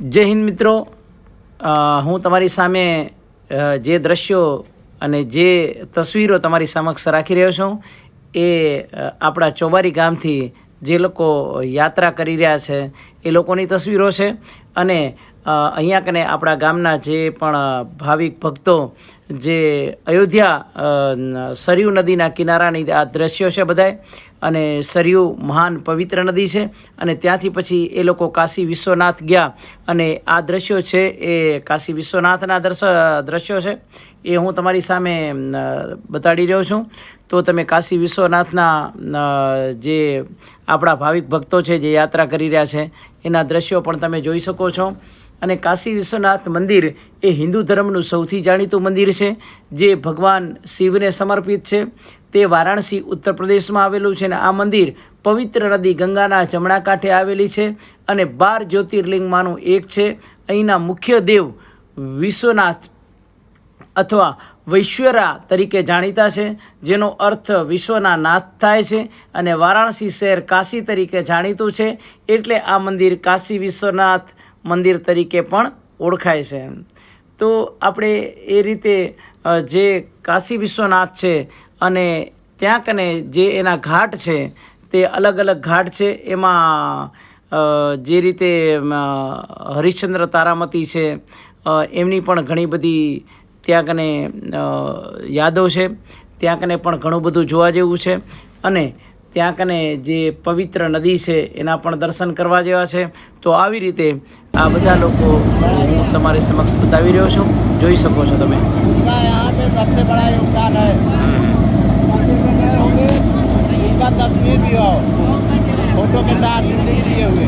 જય હિન્દ મિત્રો, હું તમારી સામે જે દ્રશ્યો અને જે તસવીરો તમારી સમક્ષ રાખી રહ્યો છું એ આપણા ચોબારી ગામથી જે લોકો યાત્રા કરી રહ્યા છે એ લોકોની તસવીરો છે. અને અહીંયા કને આપણા ગામના જે પણ ભાવિક ભક્તો જે અયોધ્યા સરયુ નદીના કિનારાની આ દ્રશ્યો છે બધાય. અને સરયુ મહાન પવિત્ર નદી છે અને ત્યાંથી પછી એ લોકો કાશી વિશ્વનાથ ગયા અને આ દ્રશ્યો છે એ કાશી વિશ્વનાથના દ્રશ્યો છે એ હું તમારી સામે બતાડી રહ્યો છું. તો તમે કાશી વિશ્વનાથના જે આપણા ભાવિક ભક્તો છે જે યાત્રા કરી રહ્યા છે એના દ્રશ્યો પણ તમે જોઈ શકો છો. અને કાશી વિશ્વનાથ મંદિર એ હિન્દુ ધર્મનું સૌથી જાણીતું મંદિર છે જે ભગવાન શિવને સમર્પિત છે. તે વારાણસી ઉત્તર પ્રદેશમાં આવેલું છે અને આ મંદિર પવિત્ર નદી ગંગાના જમણા કાંઠે આવેલી છે અને 12 જ્યોતિર્લિંગમાંનું એક છે. અહીંના મુખ્ય દેવ વિશ્વનાથ અથવા વૈશ્વરા તરીકે જાણીતા છે, જેનો અર્થ વિશ્વના નાથ થાય છે. અને વારાણસી શહેર કાશી તરીકે જાણીતું છે, એટલે આ મંદિર કાશી વિશ્વનાથ મંદિર તરીકે પણ ઓળખાય છે. તો આપણે એ રીતે જે કાશી વિશ્વનાથ છે અને ત્યાં કને જે એના ઘાટ છે તે અલગ અલગ ઘાટ છે. એમાં જે રીતે હરિશ્ચંદ્ર તારામતી છે એમની પણ ઘણી બધી ત્યાં કને યાદો છે. ત્યાં કને પણ ઘણું બધું જોવા જેવું છે અને ત્યાં કને જે પવિત્ર નદી છે એના પણ દર્શન કરવા જેવા છે. તો આવી રીતે આ બધા લોકો હું તમારી સમક્ષ બતાવી રહ્યો છું, જોઈ શકો છો તમે. तस्वीर भी हो फोटो के साथ लिए हुए